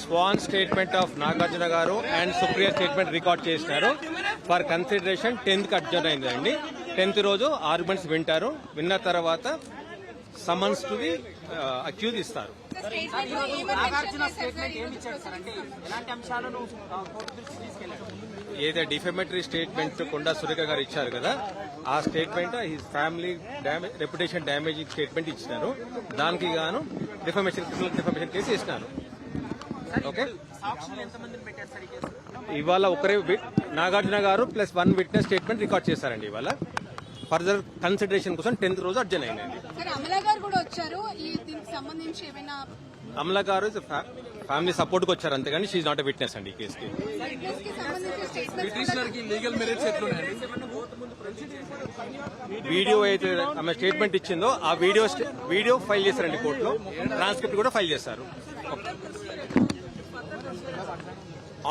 Schwann statement of Nagarjuna గారు and Supriya statement record చేసినారు. For consideration 10th adjourn అయిందండి. 10th రోజు ఆర్గ్యుమెంట్స్ వింటారు. విన్న తర్వాత సమన్స్ టు ది అక్యూజ్ ఇస్తారు. ఏదో డిఫెమేటరీ స్టేట్మెంట్ కొండా సురేఖ గారు ఇచ్చారు కదా, ఆ statement his family reputation damaging statement ఇచ్చినారు. దానికి గాను డిఫెమేషన్ కేసు ఇచ్చినారు. ఓకే, ఇవాళ ఒకరే నాగార్జున గారు ప్లస్ 1 విట్నెస్ స్టేట్మెంట్ రికార్డ్ చేశారండి. ఇవాళ ఫర్దర్ కన్సిడరేషన్ కోసం 10th రోజు అర్జన్ అయిందండి. అమలా గారు ఫ్యామిలీ సపోర్ట్ కు వచ్చారు, అంతేగాని షీఈ్ నాట్ ఎ విట్నెస్ అండి ఈ కేసుకి. వీడియో అయితే ఆమె స్టేట్మెంట్ ఇచ్చిందో ఆ వీడియో ఫైల్ చేశారండి కోర్టులో. ట్రాన్స్క్రిప్ట్ కూడా ఫైల్ చేశారు.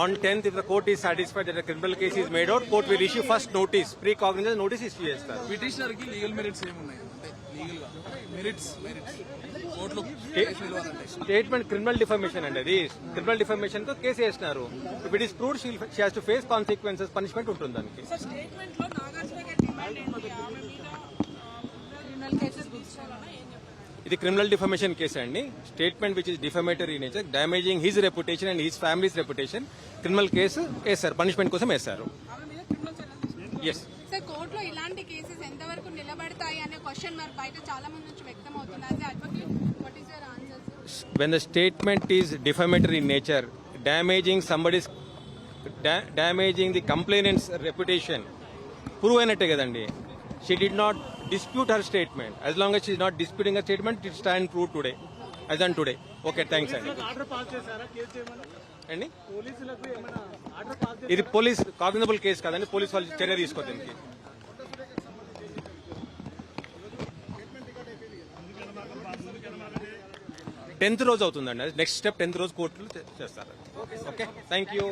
On 10th, if the court is satisfied that a criminal case is made out, court will issue first notice, pre-cognizance notice issue చేస్తారు. పిటిషనర్ కి లీగల్ మెరిట్స్ ఏమున్నాయి? లీగల్ గా మెరిట్స్ కోర్టులో statement criminal defamation అండి. అది criminal defamation తో case వేసినారు. If it is proved she has to face consequences, punishment ఉంటుంది దానికి. స్టేట్మెంట్ లో నాగార్జున గారి డిమాండ్ ఏంటి? ఆమె మీద క్రిమినల్ కేసెస్ గుర్తించాలని ఇది క్రిమినల్ డిఫమేషన్ కేసు అండి. Statement which is defamatory nature, damaging his reputation and his families reputation, criminal case వేశారు, పనిష్మెంట్ కోసం వేశారు. ఎస్ సార్, కోర్టులో ఇలాంటి కేసెస్ ఎంతవరకు నిలబడతాయి అనే క్వశ్చన్ మార్క్ బయట చాలా మంది నుంచి వ్యక్తం అవుతుంది. As advocate, what is your answer? When the statement is defamatory in nature, damaging the complainant's reputation, prove అయినట్టే కదండి. She did not dispute her statement. As long as she is not disputing her statement, it stand proved today, as on today. Okay, thanks అండి. అండి, ఇది police cognisable case కదండి, police వాళ్ళు చర్య తీసుకోవాలి దీనికి. 10th రోజు అవుతుందండి. నెక్స్ట్ స్టెప్ 10th రోజు కోర్టులో చేస్తారు. Okay, thank you.